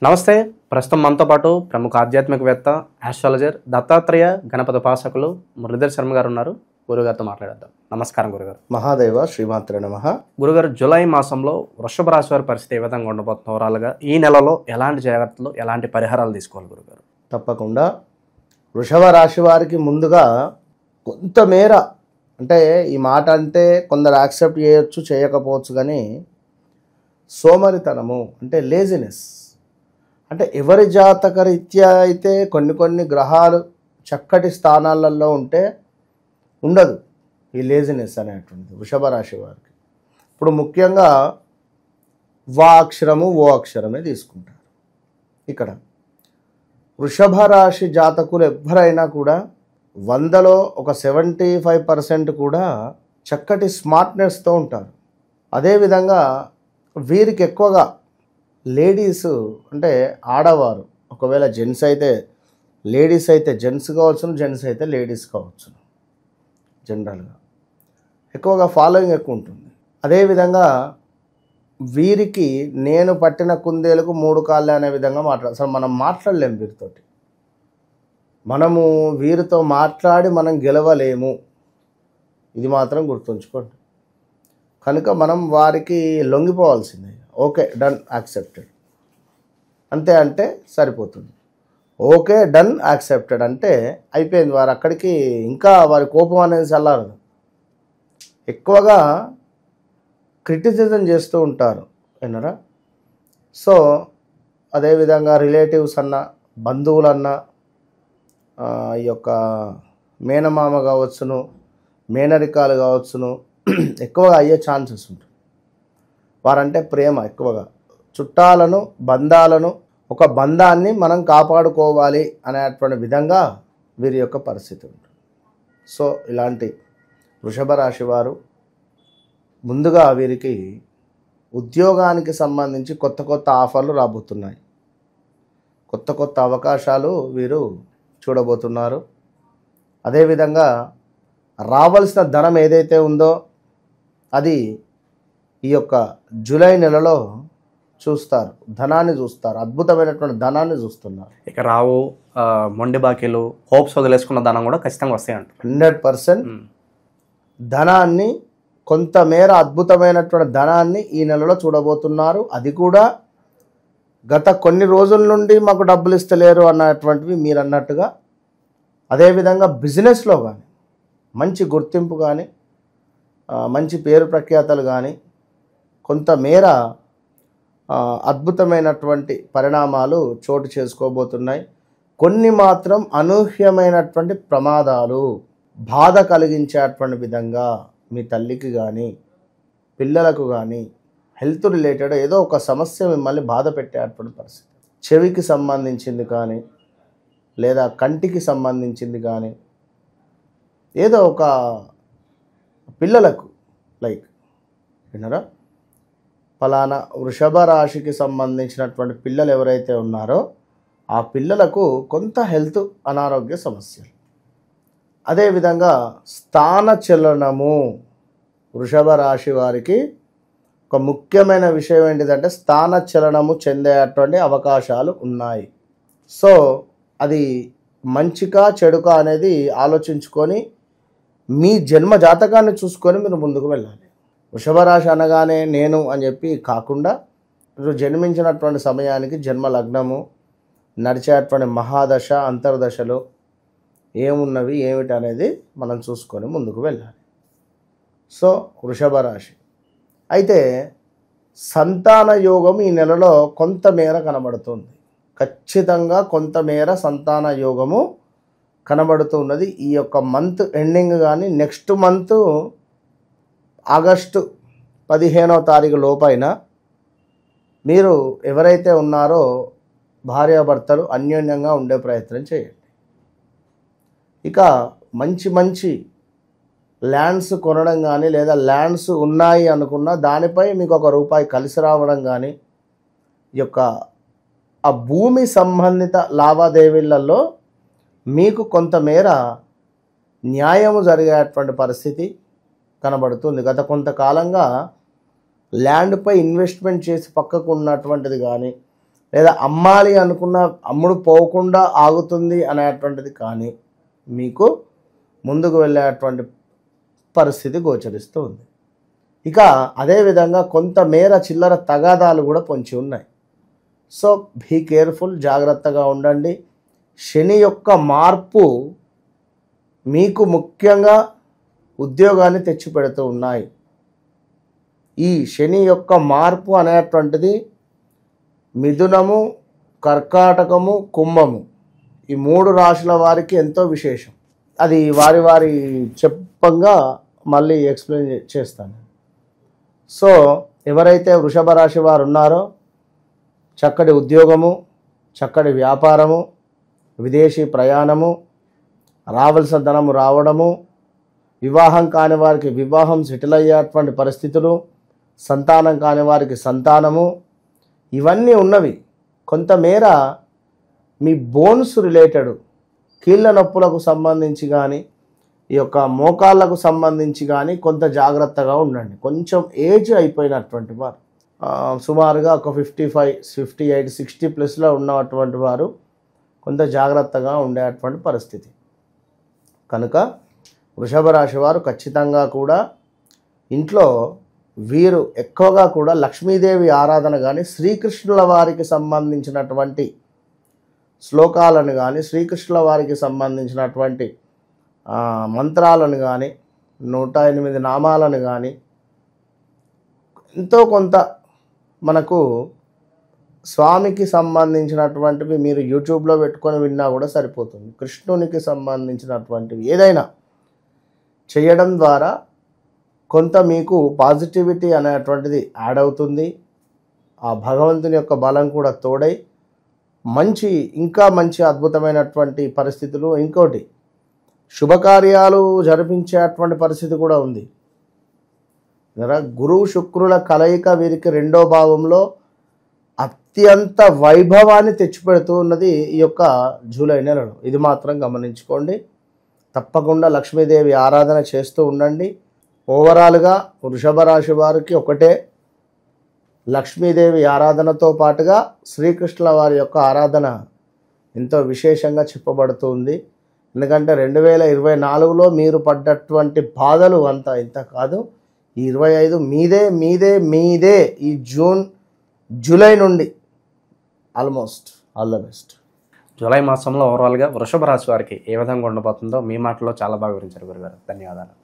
నమస్తే. ప్రస్తుతం మనతో పాటు ప్రముఖ ఆధ్యాత్మికవేత్త, ఆస్ట్రాలజర్, దత్తాత్రేయ గణపతి ఉపాసకులు మురళీధర్ శర్మ గారు ఉన్నారు. గురుగారితో మాట్లాడేద్దాం. నమస్కారం గురుగారు. మహాదేవ శ్రీమాత్రే నమః. గురుగారు, జూలై మాసంలో వృషభ రాశి వారి పరిస్థితి ఏ విధంగా ఉండబోతుంది? ఓవరాల్గా ఈ నెలలో ఎలాంటి జాగ్రత్తలు, ఎలాంటి పరిహారాలు తీసుకోవాలి గురుగారు? తప్పకుండా వృషభ రాశి వారికి ముందుగా కొంతమేర, అంటే ఈ మాట అంటే కొందరు యాక్సెప్ట్ చేయొచ్చు, చేయకపోవచ్చు, కానీ సోమరితనము అంటే లేజినెస్, అంటే ఎవరి జాతక రీత్యా అయితే కొన్ని గ్రహాలు చక్కటి స్థానాలలో ఉంటే ఉండదు ఈ లేజినెస్ అనేటువంటిది వృషభ రాశి వారికి. ఇప్పుడు ముఖ్యంగా వా అక్షరము ఓ అక్షరమే తీసుకుంటారు. ఇక్కడ వృషభ రాశి జాతకులు ఎవ్వరైనా కూడా 100లో ఒక 75% కూడా చక్కటి స్మార్ట్నెస్తో ఉంటారు. అదేవిధంగా వీరికి ఎక్కువగా లేడీస్ అంటే ఆడవారు, ఒకవేళ జెంట్స్ అయితే లేడీస్ అయితే జెంట్స్ కావచ్చును, జెంట్స్ అయితే లేడీస్ కావచ్చును, జనరల్గా ఎక్కువగా ఫాలోయింగ్ ఎక్కువ ఉంటుంది. అదేవిధంగా వీరికి నేను పట్టిన కుందేలకు 3 కాళ్ళే అనే విధంగా అసలు మనం మాట్లాడలేము వీరితోటి. మనము వీరితో మాట్లాడి మనం గెలవలేము, ఇది మాత్రం గుర్తుంచుకోండి. కనుక మనం వారికి లొంగిపోవాల్సిందే. ఓకే, డన్, యాక్సెప్టెడ్ అంతే అంటే సరిపోతుంది. ఓకే, డన్, యాక్సెప్టెడ్ అంటే అయిపోయింది. వారు అక్కడికి ఇంకా వారి కోపం అనేది చల్లారదు. ఎక్కువగా క్రిటిసిజం చేస్తూ ఉంటారు విన్నారా. సో అదేవిధంగా రిలేటివ్స్ అన్న, బంధువులన్నా, ఈ యొక్క మేనమామ కావచ్చును, మేనరికాలు కావచ్చును, ఎక్కువగా అయ్యే ఛాన్సెస్ ఉంటుంది. వారంటే ప్రేమ ఎక్కువగా, చుట్టాలను, బంధాలను, ఒక బంధాన్ని మనం కాపాడుకోవాలి అనేటువంటి విధంగా వీరి యొక్క పరిస్థితి ఉంటుంది. సో ఇలాంటి వృషభ రాశి వారు ముందుగా వీరికి ఉద్యోగానికి సంబంధించి కొత్త ఆఫర్లు రాబోతున్నాయి. కొత్త అవకాశాలు వీరు చూడబోతున్నారు. అదేవిధంగా రావాల్సిన ధనం ఏదైతే ఉందో అది ఈ యొక్క జూలై నెలలో చూస్తారు, ధనాన్ని చూస్తారు, అద్భుతమైనటువంటి ధనాన్ని చూస్తున్నారు. ఇక రావు మొండి బాకీలు, హోప్స్ వదిలేసుకున్న ధనం కూడా ఖచ్చితంగా వస్తాయంట. 100% ధనాన్ని, కొంతమేర అద్భుతమైనటువంటి ధనాన్ని ఈ నెలలో చూడబోతున్నారు. అది కూడా గత కొన్ని రోజుల నుండి మాకు డబ్బులు ఇస్తలేరు అన్నటువంటివి మీరు అన్నట్టుగా. అదేవిధంగా బిజినెస్లో కానీ మంచి గుర్తింపు కానీ, మంచి పేరు ప్రఖ్యాతలు కానీ, కొంతమేర అద్భుతమైనటువంటి పరిణామాలు చోటు చేసుకోబోతున్నాయి. కొన్ని మాత్రం అనూహ్యమైనటువంటి ప్రమాదాలు, బాధ కలిగించేటువంటి విధంగా మీ తల్లికి కానీ, పిల్లలకు కానీ, హెల్త్ రిలేటెడ్ ఏదో ఒక సమస్య మిమ్మల్ని బాధ పెట్టేటువంటి పరిస్థితి. చెవికి సంబంధించింది కానీ, లేదా కంటికి సంబంధించింది కానీ, ఏదో ఒక పిల్లలకు లైక్ విన్నారా, ఫలానా వృషభ రాశికి సంబంధించినటువంటి పిల్లలు ఎవరైతే ఉన్నారో ఆ పిల్లలకు కొంత హెల్త్ అనారోగ్య సమస్యలు. అదేవిధంగా స్థానచలనము, వృషభ రాశి వారికి ఒక ముఖ్యమైన విషయం ఏంటిదంటే స్థానచలనము చెందేటువంటి అవకాశాలు ఉన్నాయి. సో అది మంచికా చెడుకా అనేది ఆలోచించుకొని మీ జన్మ జాతకాన్ని చూసుకొని మీరు ముందుకు వెళ్ళాలి. వృషభ రాశి అనగానే నేను అని చెప్పి కాకుండా మీరు జన్మించినటువంటి సమయానికి జన్మ లగ్నము, నడిచేటువంటి మహాదశ, అంతర్దశలు ఏమున్నవి ఏమిటి అనేది మనం చూసుకొని ముందుకు వెళ్ళాలి. సో వృషభ రాశి అయితే సంతాన యోగం ఈ నెలలో కొంతమేర కనబడుతుంది. ఖచ్చితంగా కొంతమేర సంతాన యోగము కనబడుతున్నది. ఈ యొక్క మంత్ ఎండింగ్ కానీ నెక్స్ట్ మంత్ ఆగస్టు 15వ తారీఖు లోపైన మీరు ఎవరైతే ఉన్నారో భార్యాభర్తలు అన్యోన్యంగా ఉండే ప్రయత్నం చేయండి. ఇక మంచి ల్యాండ్స్ కొనడం కానీ, లేదా ల్యాండ్స్ ఉన్నాయి అనుకున్న దానిపై మీకు ₹1 కలిసి రావడం కానీ, ఈ యొక్క ఆ భూమి సంబంధిత లావాదేవీలలో మీకు కొంతమేర న్యాయము జరిగేటువంటి పరిస్థితి కనబడుతుంది. గత కొంతకాలంగా ల్యాండ్పై ఇన్వెస్ట్మెంట్ చేసి పక్కకు ఉన్నటువంటిది కానీ, లేదా అమ్మాలి అనుకున్న అమ్ముడు పోకుండా ఆగుతుంది అనేటువంటిది కానీ మీకు ముందుకు వెళ్ళేటువంటి పరిస్థితి గోచరిస్తూ ఉంది. ఇక అదేవిధంగా కొంతమేర చిల్లర తగాదాలు కూడా పొంచి ఉన్నాయి. సో బీ కేర్ఫుల్, జాగ్రత్తగా ఉండండి. శని యొక్క మార్పు మీకు ముఖ్యంగా ఉద్యోగాన్ని తెచ్చిపెడుతూ ఉన్నాయి. ఈ శని యొక్క మార్పు అనేటువంటిది మిథునము, కర్కాటకము, కుంభము ఈ 3 రాశుల వారికి ఎంతో విశేషం. అది వారి వారి చెప్పంగా మళ్ళీ ఎక్స్ప్లెయిన్ చేస్తాను. సో ఎవరైతే వృషభ రాశి వారు ఉన్నారో చక్కటి ఉద్యోగము, చక్కటి వ్యాపారము, విదేశీ ప్రయాణము, రావాల్సిన ధనము రావడము, వివాహం కాని వారికి వివాహం సెటిల్ అయ్యేటువంటి పరిస్థితులు, సంతానం కాని వారికి సంతానము, ఇవన్నీ ఉన్నవి. కొంతమేర మీ బోన్స్ రిలేటెడ్ కీళ్ళ నొప్పులకు సంబంధించి కానీ ఈ యొక్క మోకాళ్ళకు సంబంధించి కానీ కొంత జాగ్రత్తగా ఉండండి. కొంచెం ఏజ్ అయిపోయినటువంటి వారు, సుమారుగా ఒక 55, 58, 60 ప్లస్లో ఉన్నటువంటి వారు కొంత జాగ్రత్తగా ఉండేటువంటి పరిస్థితి. కనుక వృషభ రాశి వారు ఖచ్చితంగా కూడా ఇంట్లో వీరు ఎక్కువగా కూడా లక్ష్మీదేవి ఆరాధన కానీ, శ్రీకృష్ణుల వారికి సంబంధించినటువంటి శ్లోకాలను కానీ, శ్రీకృష్ణుల వారికి సంబంధించినటువంటి మంత్రాలను కానీ, 108 నామాలను కానీ ఎంతో కొంత మనకు స్వామికి సంబంధించినటువంటివి మీరు యూట్యూబ్లో పెట్టుకొని విన్నా కూడా సరిపోతుంది. కృష్ణునికి సంబంధించినటువంటివి ఏదైనా చేయడం ద్వారా కొంత మీకు పాజిటివిటీ అనేటువంటిది యాడ్ అవుతుంది. ఆ భగవంతుని యొక్క బలం కూడా తోడై ఇంకా మంచి అద్భుతమైనటువంటి పరిస్థితులు, ఇంకోటి శుభకార్యాలు జరిపించేటువంటి పరిస్థితి కూడా ఉంది. గురువు శుక్రుల కలయిక వీరికి 2వ భావంలో అత్యంత వైభవాన్ని తెచ్చిపెడుతూ ఉన్నది ఈ యొక్క జూలై నెలలో. ఇది మాత్రం గమనించుకోండి. తప్పకుండా లక్ష్మీదేవి ఆరాధన చేస్తూ ఉండండి. ఓవరాల్గా వృషభ రాశి వారికి ఒకటే, లక్ష్మీదేవి ఆరాధనతో పాటుగా శ్రీకృష్ణుల వారి యొక్క ఆరాధన ఎంతో విశేషంగా చెప్పబడుతుంది. ఎందుకంటే 2024లో మీరు పడ్డటువంటి బాధలు అంతా ఇంత కాదు. ఈ 25 మీదే ఈ జూలై నుండి almost all the best. July మాసంలో ఓవరాల్గా వృషభ రాశి వారికి ఏ విధంగా ఉండబోతుందో మీ మాటలో చాలా బాగా వివరించారు గురుగారు. ధన్యవాదాలు.